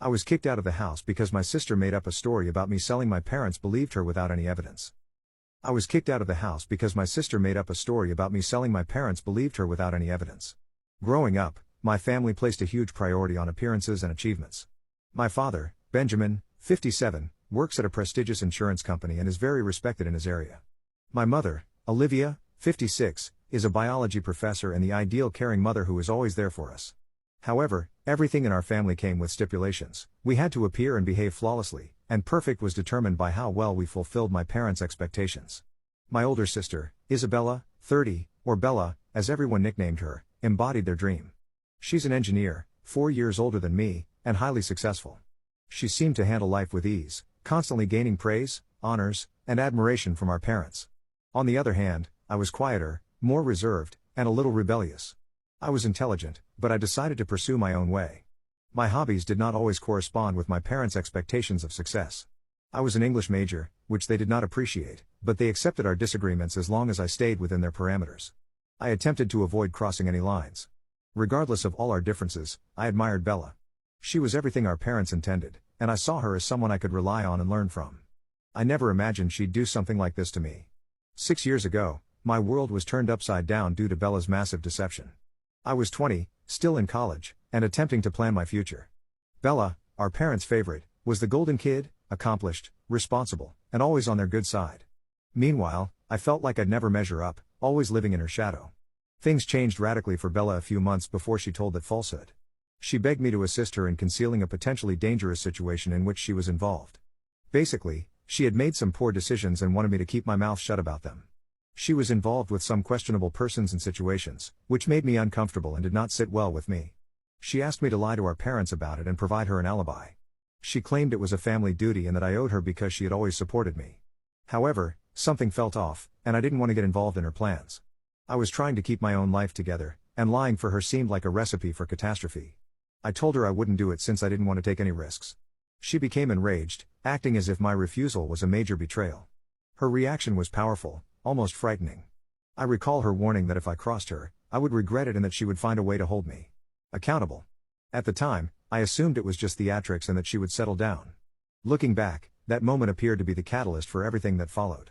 I was kicked out of the house because my sister made up a story about me selling. My parents believed her without any evidence. I was kicked out of the house because my sister made up a story about me selling. My parents believed her without any evidence. Growing up, my family placed a huge priority on appearances and achievements. My father, Benjamin, 57, works at a prestigious insurance company and is very respected in his area. My mother, Olivia, 56, is a biology professor and the ideal caring mother who is always there for us. However, everything in our family came with stipulations. We had to appear and behave flawlessly, and perfect was determined by how well we fulfilled my parents' expectations. My older sister, Isabella, 30, or Bella, as everyone nicknamed her, embodied their dream. She's an engineer, 4 years older than me, and highly successful. She seemed to handle life with ease, constantly gaining praise, honors, and admiration from our parents. On the other hand, I was quieter, more reserved, and a little rebellious. I was intelligent, but I decided to pursue my own way. My hobbies did not always correspond with my parents' expectations of success. I was an English major, which they did not appreciate, but they accepted our disagreements as long as I stayed within their parameters. I attempted to avoid crossing any lines. Regardless of all our differences, I admired Bella. She was everything our parents intended, and I saw her as someone I could rely on and learn from. I never imagined she'd do something like this to me. 6 years ago, my world was turned upside down due to Bella's massive deception. I was 20, still in college, and attempting to plan my future. Bella, our parents' favorite, was the golden kid, accomplished, responsible, and always on their good side. Meanwhile, I felt like I'd never measure up, always living in her shadow. Things changed radically for Bella a few months before she told that falsehood. She begged me to assist her in concealing a potentially dangerous situation in which she was involved. Basically, she had made some poor decisions and wanted me to keep my mouth shut about them. She was involved with some questionable persons and situations, which made me uncomfortable and did not sit well with me. She asked me to lie to our parents about it and provide her an alibi. She claimed it was a family duty and that I owed her because she had always supported me. However, something felt off, and I didn't want to get involved in her plans. I was trying to keep my own life together, and lying for her seemed like a recipe for catastrophe. I told her I wouldn't do it since I didn't want to take any risks. She became enraged, acting as if my refusal was a major betrayal. Her reaction was powerful, almost frightening. I recall her warning that if I crossed her, I would regret it and that she would find a way to hold me accountable. At the time, I assumed it was just theatrics and that she would settle down. Looking back, that moment appeared to be the catalyst for everything that followed.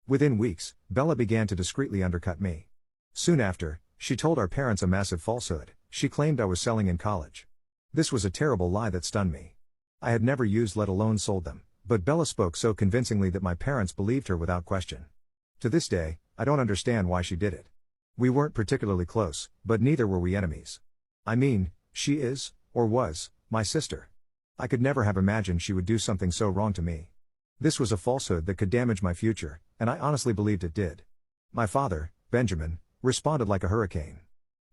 Within weeks, Bella began to discreetly undercut me. Soon after, she told our parents a massive falsehood. She claimed I was selling in college. This was a terrible lie that stunned me. I had never used let alone sold them, but Bella spoke so convincingly that my parents believed her without question. To this day, I don't understand why she did it. We weren't particularly close, but neither were we enemies. I mean, she is, or was, my sister. I could never have imagined she would do something so wrong to me. This was a falsehood that could damage my future, and I honestly believed it did. My father, Benjamin, responded like a hurricane.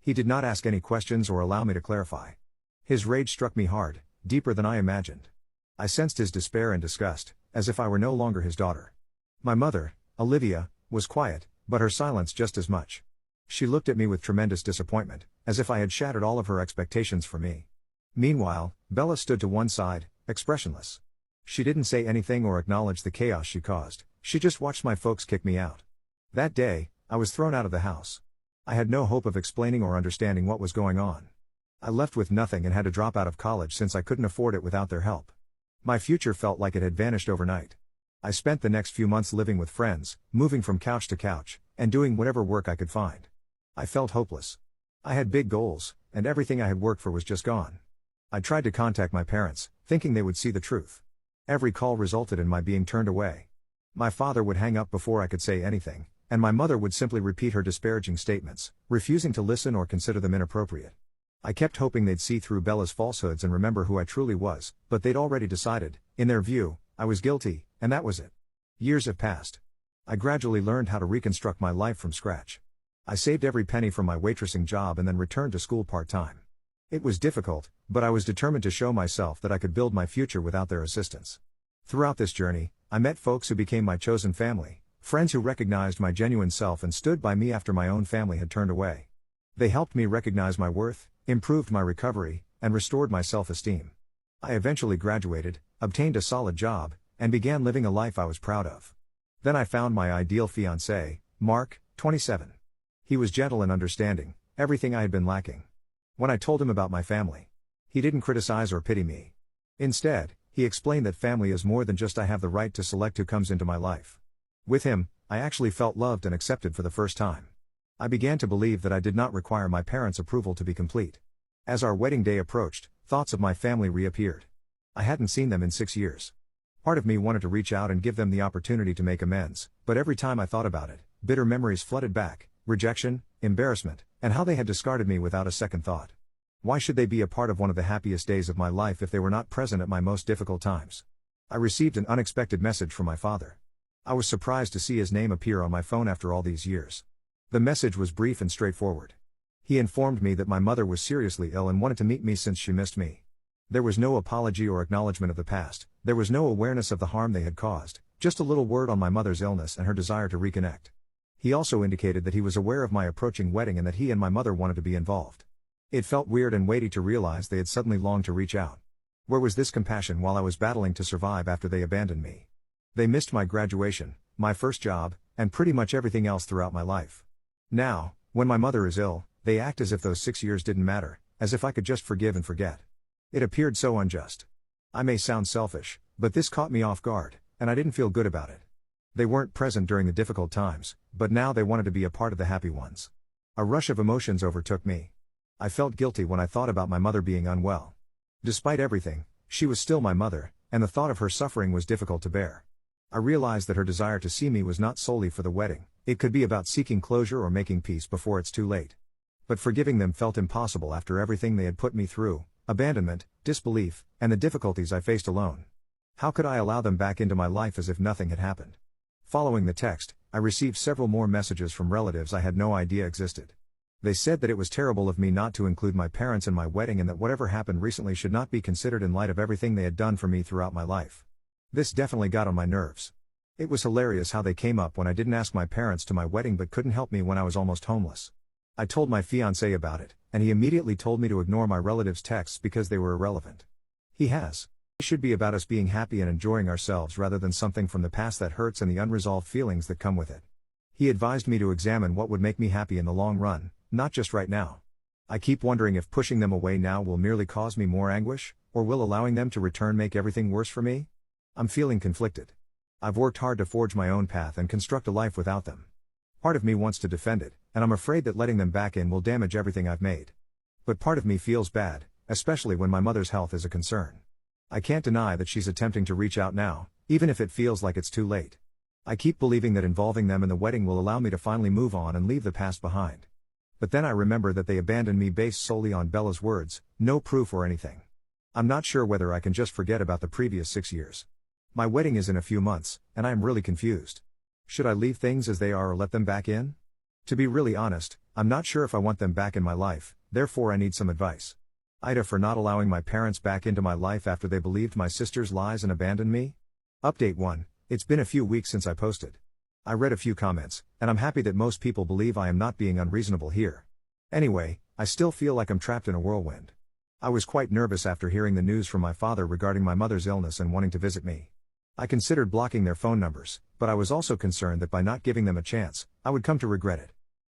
He did not ask any questions or allow me to clarify. His rage struck me hard, deeper than I imagined. I sensed his despair and disgust, as if I were no longer his daughter. My mother, Olivia, was quiet, but her silence just as much. She looked at me with tremendous disappointment, as if I had shattered all of her expectations for me. Meanwhile, Bella stood to one side, expressionless. She didn't say anything or acknowledge the chaos she caused, she just watched my folks kick me out. That day, I was thrown out of the house. I had no hope of explaining or understanding what was going on. I left with nothing and had to drop out of college since I couldn't afford it without their help. My future felt like it had vanished overnight. I spent the next few months living with friends, moving from couch to couch, and doing whatever work I could find. I felt hopeless. I had big goals, and everything I had worked for was just gone. I tried to contact my parents, thinking they would see the truth. Every call resulted in my being turned away. My father would hang up before I could say anything, and my mother would simply repeat her disparaging statements, refusing to listen or consider them inappropriate. I kept hoping they'd see through Bella's falsehoods and remember who I truly was, but they'd already decided, in their view, I was guilty, and that was it. Years have passed. I gradually learned how to reconstruct my life from scratch. I saved every penny from my waitressing job and then returned to school part-time. It was difficult, but I was determined to show myself that I could build my future without their assistance. Throughout this journey, I met folks who became my chosen family, friends who recognized my genuine self and stood by me after my own family had turned away. They helped me recognize my worth, improved my recovery, and restored my self-esteem. I eventually graduated, obtained a solid job, and began living a life I was proud of. Then I found my ideal fiancé, Mark, 27. He was gentle and understanding, everything I had been lacking. When I told him about my family, he didn't criticize or pity me. Instead, he explained that family is more than just I have the right to select who comes into my life. With him, I actually felt loved and accepted for the first time. I began to believe that I did not require my parents' approval to be complete. As our wedding day approached, thoughts of my family reappeared. I hadn't seen them in 6 years. Part of me wanted to reach out and give them the opportunity to make amends, but every time I thought about it, bitter memories flooded back: rejection, embarrassment, and how they had discarded me without a second thought. Why should they be a part of one of the happiest days of my life if they were not present at my most difficult times? I received an unexpected message from my father. I was surprised to see his name appear on my phone after all these years. The message was brief and straightforward. He informed me that my mother was seriously ill and wanted to meet me since she missed me. There was no apology or acknowledgement of the past, there was no awareness of the harm they had caused, just a little word on my mother's illness and her desire to reconnect. He also indicated that he was aware of my approaching wedding and that he and my mother wanted to be involved. It felt weird and weighty to realize they had suddenly longed to reach out. Where was this compassion while I was battling to survive after they abandoned me? They missed my graduation, my first job, and pretty much everything else throughout my life. Now, when my mother is ill, they act as if those 6 years didn't matter, as if I could just forgive and forget. It appeared so unjust. I may sound selfish, but this caught me off guard, and I didn't feel good about it. They weren't present during the difficult times, but now they wanted to be a part of the happy ones. A rush of emotions overtook me. I felt guilty when I thought about my mother being unwell. Despite everything, she was still my mother, and the thought of her suffering was difficult to bear. I realized that her desire to see me was not solely for the wedding, it could be about seeking closure or making peace before it's too late. But forgiving them felt impossible after everything they had put me through: abandonment, disbelief, and the difficulties I faced alone. How could I allow them back into my life as if nothing had happened? Following the text, I received several more messages from relatives I had no idea existed. They said that it was terrible of me not to include my parents in my wedding and that whatever happened recently should not be considered in light of everything they had done for me throughout my life. This definitely got on my nerves. It was hilarious how they came up when I didn't ask my parents to my wedding but couldn't help me when I was almost homeless. I told my fiancé about it, and he immediately told me to ignore my relatives' texts because they were irrelevant. It should be about us being happy and enjoying ourselves rather than something from the past that hurts and the unresolved feelings that come with it. He advised me to examine what would make me happy in the long run, not just right now. I keep wondering if pushing them away now will merely cause me more anguish, or will allowing them to return make everything worse for me? I'm feeling conflicted. I've worked hard to forge my own path and construct a life without them. Part of me wants to defend it, and I'm afraid that letting them back in will damage everything I've made. But part of me feels bad, especially when my mother's health is a concern. I can't deny that she's attempting to reach out now, even if it feels like it's too late. I keep believing that involving them in the wedding will allow me to finally move on and leave the past behind. But then I remember that they abandoned me based solely on Bella's words, no proof or anything. I'm not sure whether I can just forget about the previous 6 years. My wedding is in a few months, and I am really confused. Should I leave things as they are or let them back in? To be really honest, I'm not sure if I want them back in my life, therefore I need some advice. Ida for not allowing my parents back into my life after they believed my sister's lies and abandoned me. Update 1, it's been a few weeks since I posted. I read a few comments, and I'm happy that most people believe I am not being unreasonable here. Anyway, I still feel like I'm trapped in a whirlwind. I was quite nervous after hearing the news from my father regarding my mother's illness and wanting to visit me. I considered blocking their phone numbers, but I was also concerned that by not giving them a chance, I would come to regret it.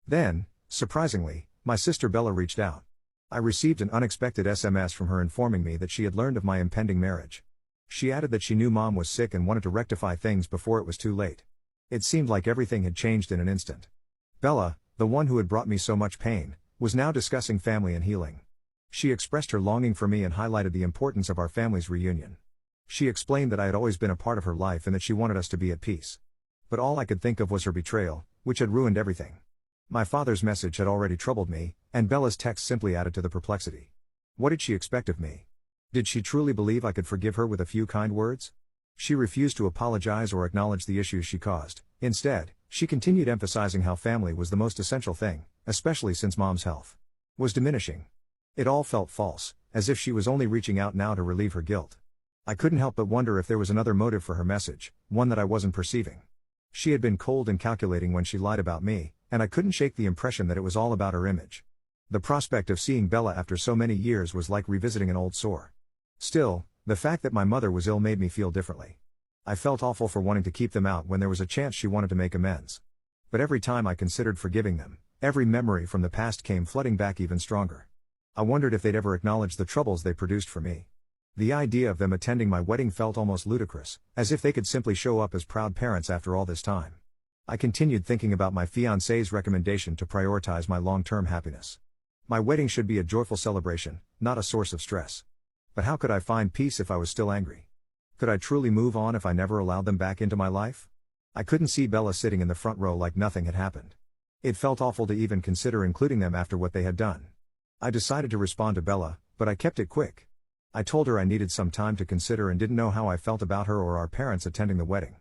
Then, surprisingly, my sister Bella reached out. I received an unexpected SMS from her informing me that she had learned of my impending marriage. She added that she knew Mom was sick and wanted to rectify things before it was too late. It seemed like everything had changed in an instant. Bella, the one who had brought me so much pain, was now discussing family and healing. She expressed her longing for me and highlighted the importance of our family's reunion. She explained that I had always been a part of her life and that she wanted us to be at peace. But all I could think of was her betrayal, which had ruined everything. My father's message had already troubled me, and Bella's text simply added to the perplexity. What did she expect of me? Did she truly believe I could forgive her with a few kind words? She refused to apologize or acknowledge the issues she caused. Instead, she continued emphasizing how family was the most essential thing, especially since Mom's health was diminishing. It all felt false, as if she was only reaching out now to relieve her guilt. I couldn't help but wonder if there was another motive for her message, one that I wasn't perceiving. She had been cold and calculating when she lied about me, and I couldn't shake the impression that it was all about her image. The prospect of seeing Bella after so many years was like revisiting an old sore. Still, the fact that my mother was ill made me feel differently. I felt awful for wanting to keep them out when there was a chance she wanted to make amends. But every time I considered forgiving them, every memory from the past came flooding back even stronger. I wondered if they'd ever acknowledge the troubles they produced for me. The idea of them attending my wedding felt almost ludicrous, as if they could simply show up as proud parents after all this time. I continued thinking about my fiancé's recommendation to prioritize my long-term happiness. My wedding should be a joyful celebration, not a source of stress. But how could I find peace if I was still angry? Could I truly move on if I never allowed them back into my life? I couldn't see Bella sitting in the front row like nothing had happened. It felt awful to even consider including them after what they had done. I decided to respond to Bella, but I kept it quick. I told her I needed some time to consider and didn't know how I felt about her or our parents attending the wedding.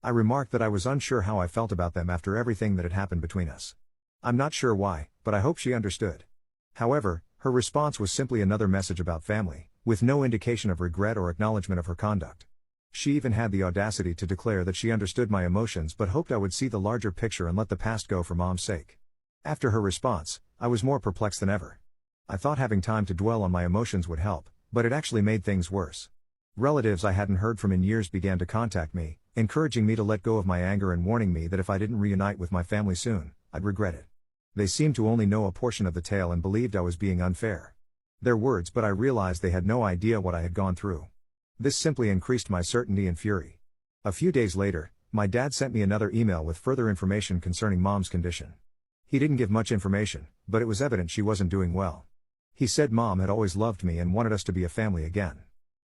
I remarked that I was unsure how I felt about them after everything that had happened between us. I'm not sure why, but I hope she understood. However, her response was simply another message about family, with no indication of regret or acknowledgement of her conduct. She even had the audacity to declare that she understood my emotions but hoped I would see the larger picture and let the past go for Mom's sake. After her response, I was more perplexed than ever. I thought having time to dwell on my emotions would help, but it actually made things worse. Relatives I hadn't heard from in years began to contact me, encouraging me to let go of my anger and warning me that if I didn't reunite with my family soon, I'd regret it. They seemed to only know a portion of the tale and believed I was being unfair. Their words, but I realized they had no idea what I had gone through. This simply increased my certainty and fury. A few days later, my dad sent me another email with further information concerning Mom's condition. He didn't give much information, but it was evident she wasn't doing well. He said Mom had always loved me and wanted us to be a family again.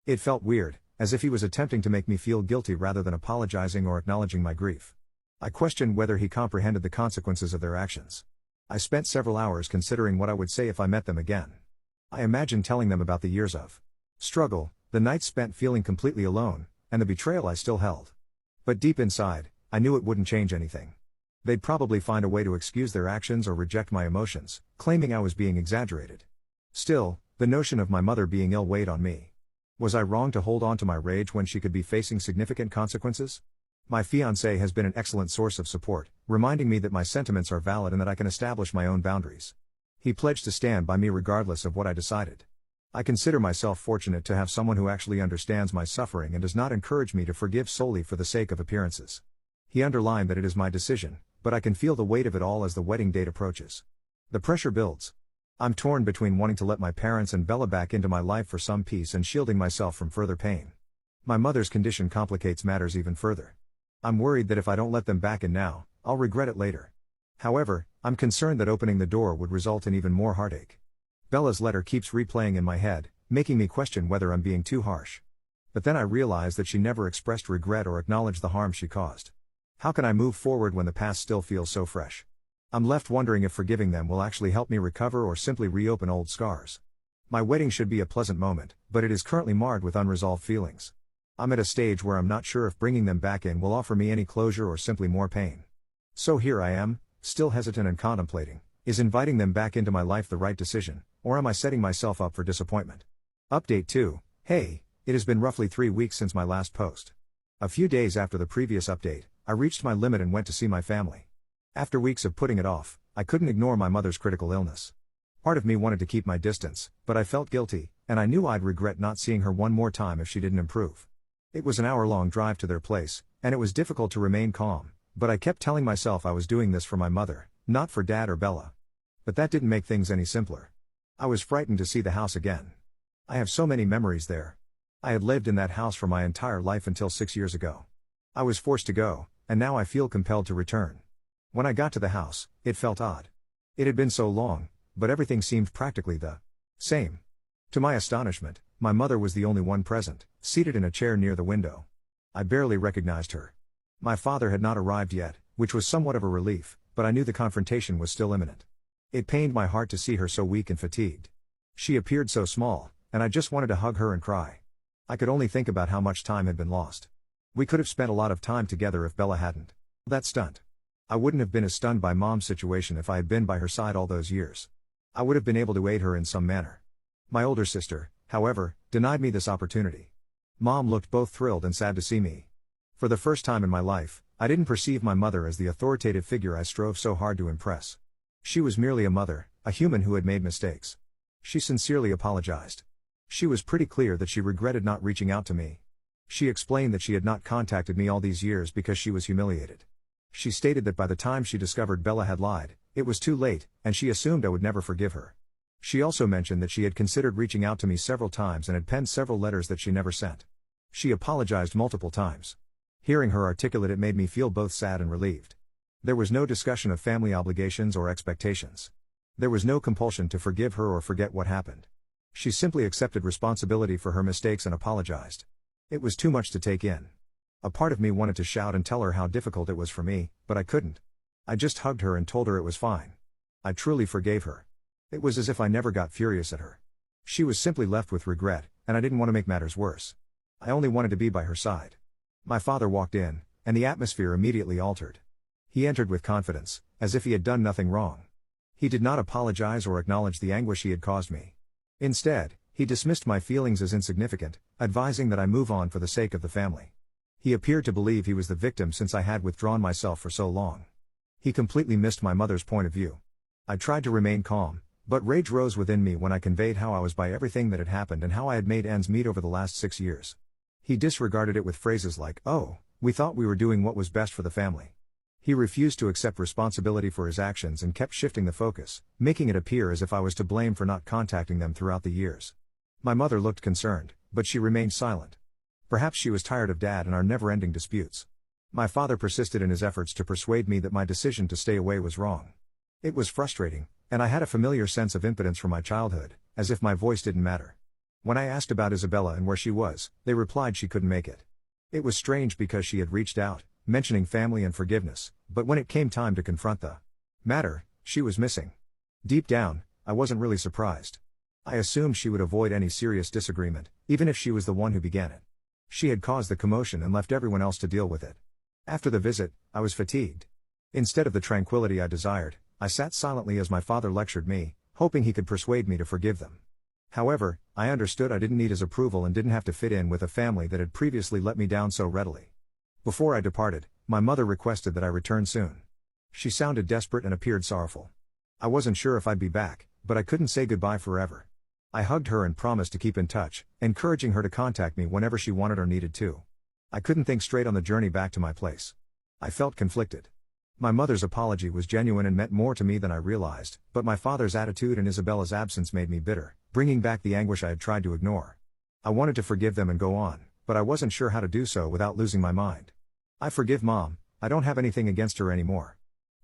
It felt weird, as if he was attempting to make me feel guilty rather than apologizing or acknowledging my grief. I questioned whether he comprehended the consequences of their actions. I spent several hours considering what I would say if I met them again. I imagined telling them about the years of struggle, the nights spent feeling completely alone, and the betrayal I still held. But deep inside, I knew it wouldn't change anything. They'd probably find a way to excuse their actions or reject my emotions, claiming I was being exaggerated. Still, the notion of my mother being ill weighed on me. Was I wrong to hold on to my rage when she could be facing significant consequences? My fiancé has been an excellent source of support, reminding me that my sentiments are valid and that I can establish my own boundaries. He pledged to stand by me regardless of what I decided. I consider myself fortunate to have someone who actually understands my suffering and does not encourage me to forgive solely for the sake of appearances. He underlined that it is my decision, but I can feel the weight of it all as the wedding date approaches. The pressure builds. I'm torn between wanting to let my parents and Bella back into my life for some peace and shielding myself from further pain. My mother's condition complicates matters even further. I'm worried that if I don't let them back in now, I'll regret it later. However, I'm concerned that opening the door would result in even more heartache. Bella's letter keeps replaying in my head, making me question whether I'm being too harsh. But then I realize that she never expressed regret or acknowledged the harm she caused. How can I move forward when the past still feels so fresh? I'm left wondering if forgiving them will actually help me recover or simply reopen old scars. My wedding should be a pleasant moment, but it is currently marred with unresolved feelings. I'm at a stage where I'm not sure if bringing them back in will offer me any closure or simply more pain. So here I am, still hesitant and contemplating, is inviting them back into my life the right decision, or am I setting myself up for disappointment? Update 2. Hey, it has been roughly 3 weeks since my last post. A few days after the previous update, I reached my limit and went to see my family. After weeks of putting it off, I couldn't ignore my mother's critical illness. Part of me wanted to keep my distance, but I felt guilty, and I knew I'd regret not seeing her one more time if she didn't improve. It was an hour-long drive to their place, and it was difficult to remain calm, but I kept telling myself I was doing this for my mother, not for Dad or Bella. But that didn't make things any simpler. I was frightened to see the house again. I have so many memories there. I had lived in that house for my entire life until 6 years ago. I was forced to go, and now I feel compelled to return. When I got to the house, it felt odd. It had been so long, but everything seemed practically the same. To my astonishment, my mother was the only one present, seated in a chair near the window. I barely recognized her. My father had not arrived yet, which was somewhat of a relief, but I knew the confrontation was still imminent. It pained my heart to see her so weak and fatigued. She appeared so small, and I just wanted to hug her and cry. I could only think about how much time had been lost. We could have spent a lot of time together if Bella hadn't. That stunt. I wouldn't have been as stunned by Mom's situation if I had been by her side all those years. I would have been able to aid her in some manner. My older sister, however, denied me this opportunity. Mom looked both thrilled and sad to see me. For the first time in my life, I didn't perceive my mother as the authoritative figure I strove so hard to impress. She was merely a mother, a human who had made mistakes. She sincerely apologized. She was pretty clear that she regretted not reaching out to me. She explained that she had not contacted me all these years because she was humiliated. She stated that by the time she discovered Bella had lied, it was too late, and she assumed I would never forgive her. She also mentioned that she had considered reaching out to me several times and had penned several letters that she never sent. She apologized multiple times. Hearing her articulate it made me feel both sad and relieved. There was no discussion of family obligations or expectations. There was no compulsion to forgive her or forget what happened. She simply accepted responsibility for her mistakes and apologized. It was too much to take in. A part of me wanted to shout and tell her how difficult it was for me, but I couldn't. I just hugged her and told her it was fine. I truly forgave her. It was as if I never got furious at her. She was simply left with regret, and I didn't want to make matters worse. I only wanted to be by her side. My father walked in, and the atmosphere immediately altered. He entered with confidence, as if he had done nothing wrong. He did not apologize or acknowledge the anguish he had caused me. Instead, he dismissed my feelings as insignificant, advising that I move on for the sake of the family. He appeared to believe he was the victim since I had withdrawn myself for so long. He completely missed my mother's point of view. I tried to remain calm, but rage rose within me when I conveyed how I was by everything that had happened and how I had made ends meet over the last 6 years. He disregarded it with phrases like, "Oh, we thought we were doing what was best for the family." He refused to accept responsibility for his actions and kept shifting the focus, making it appear as if I was to blame for not contacting them throughout the years. My mother looked concerned, but she remained silent. Perhaps she was tired of Dad and our never-ending disputes. My father persisted in his efforts to persuade me that my decision to stay away was wrong. It was frustrating, and I had a familiar sense of impotence from my childhood, as if my voice didn't matter. When I asked about Isabella and where she was, they replied she couldn't make it. It was strange because she had reached out, mentioning family and forgiveness, but when it came time to confront the matter, she was missing. Deep down, I wasn't really surprised. I assumed she would avoid any serious disagreement, even if she was the one who began it. She had caused the commotion and left everyone else to deal with it. After the visit, I was fatigued. Instead of the tranquility I desired, I sat silently as my father lectured me, hoping he could persuade me to forgive them. However, I understood I didn't need his approval and didn't have to fit in with a family that had previously let me down so readily. Before I departed, my mother requested that I return soon. She sounded desperate and appeared sorrowful. I wasn't sure if I'd be back, but I couldn't say goodbye forever. I hugged her and promised to keep in touch, encouraging her to contact me whenever she wanted or needed to. I couldn't think straight on the journey back to my place. I felt conflicted. My mother's apology was genuine and meant more to me than I realized, but my father's attitude and Isabella's absence made me bitter, bringing back the anguish I had tried to ignore. I wanted to forgive them and go on, but I wasn't sure how to do so without losing my mind. I forgive Mom, I don't have anything against her anymore.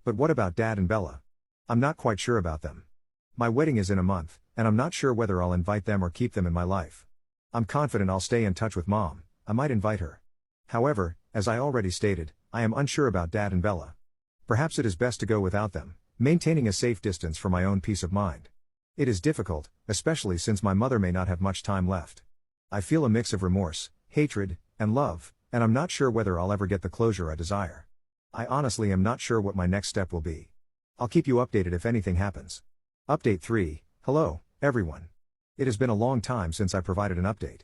But what about Dad and Bella? I'm not quite sure about them. My wedding is in a month, and I'm not sure whether I'll invite them or keep them in my life. I'm confident I'll stay in touch with Mom, I might invite her. However, as I already stated, I am unsure about Dad and Bella. Perhaps it is best to go without them, maintaining a safe distance for my own peace of mind. It is difficult, especially since my mother may not have much time left. I feel a mix of remorse, hatred, and love, and I'm not sure whether I'll ever get the closure I desire. I honestly am not sure what my next step will be. I'll keep you updated if anything happens. Update 3. Hello, everyone. It has been a long time since I provided an update.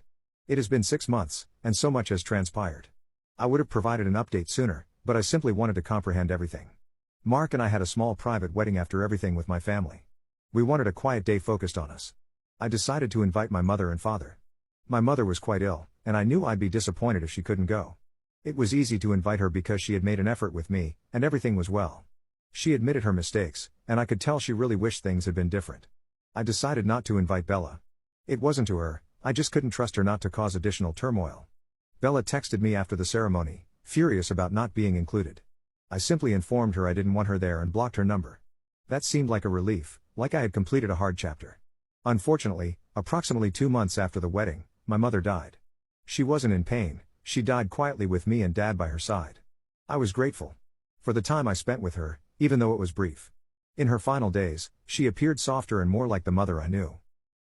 It has been 6 months, and so much has transpired. I would have provided an update sooner, but I simply wanted to comprehend everything. Mark and I had a small private wedding after everything with my family. We wanted a quiet day focused on us. I decided to invite my mother and father. My mother was quite ill, and I knew I'd be disappointed if she couldn't go. It was easy to invite her because she had made an effort with me, and everything was well. She admitted her mistakes, and I could tell she really wished things had been different. I decided not to invite Bella. It wasn't to her, I just couldn't trust her not to cause additional turmoil. Bella texted me after the ceremony, furious about not being included. I simply informed her I didn't want her there and blocked her number. That seemed like a relief, like I had completed a hard chapter. Unfortunately, approximately 2 months after the wedding, my mother died. She wasn't in pain, she died quietly with me and Dad by her side. I was grateful for the time I spent with her, even though it was brief. In her final days, she appeared softer and more like the mother I knew.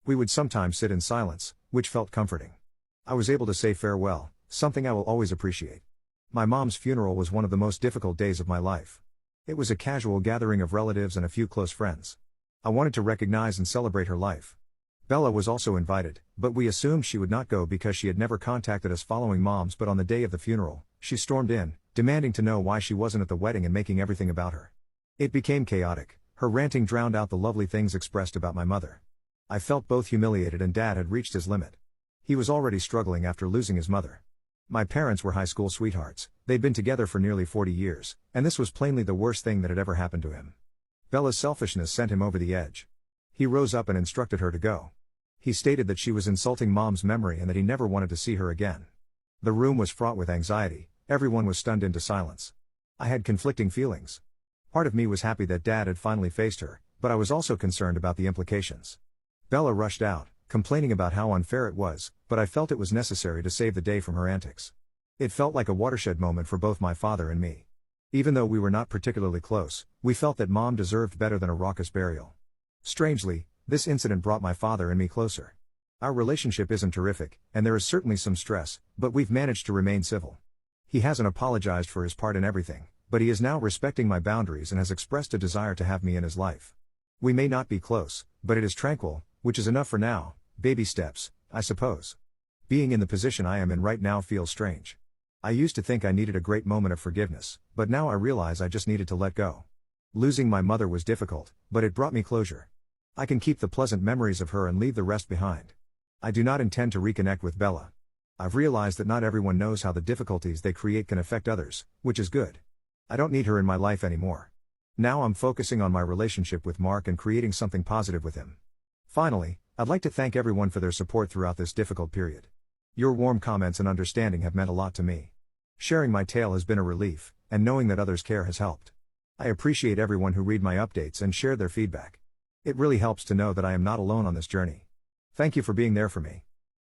We would sometimes sit in silence, which felt comforting. I was able to say farewell, something I will always appreciate. My mom's funeral was one of the most difficult days of my life. It was a casual gathering of relatives and a few close friends. I wanted to recognize and celebrate her life. Bella was also invited, but we assumed she would not go because she had never contacted us following Mom's. But on the day of the funeral, she stormed in, demanding to know why she wasn't at the wedding and making everything about her. It became chaotic, her ranting drowned out the lovely things expressed about my mother. I felt both humiliated and Dad had reached his limit. He was already struggling after losing his mother. My parents were high school sweethearts, they'd been together for nearly 40 years, and this was plainly the worst thing that had ever happened to him. Bella's selfishness sent him over the edge. He rose up and instructed her to go. He stated that she was insulting Mom's memory and that he never wanted to see her again. The room was fraught with anxiety, everyone was stunned into silence. I had conflicting feelings. Part of me was happy that Dad had finally faced her, but I was also concerned about the implications. Bella rushed out, complaining about how unfair it was, but I felt it was necessary to save the day from her antics. It felt like a watershed moment for both my father and me. Even though we were not particularly close, we felt that Mom deserved better than a raucous burial. Strangely, this incident brought my father and me closer. Our relationship isn't terrific, and there is certainly some stress, but we've managed to remain civil. He hasn't apologized for his part in everything, but he is now respecting my boundaries and has expressed a desire to have me in his life. We may not be close, but it is tranquil, which is enough for now. Baby steps, I suppose. Being in the position I am in right now feels strange. I used to think I needed a great moment of forgiveness, but now I realize I just needed to let go. Losing my mother was difficult, but it brought me closure. I can keep the pleasant memories of her and leave the rest behind. I do not intend to reconnect with Bella. I've realized that not everyone knows how the difficulties they create can affect others, which is good. I don't need her in my life anymore. Now I'm focusing on my relationship with Mark and creating something positive with him. Finally, I'd like to thank everyone for their support throughout this difficult period. Your warm comments and understanding have meant a lot to me. Sharing my tale has been a relief, and knowing that others care has helped. I appreciate everyone who read my updates and share their feedback. It really helps to know that I am not alone on this journey. Thank you for being there for me.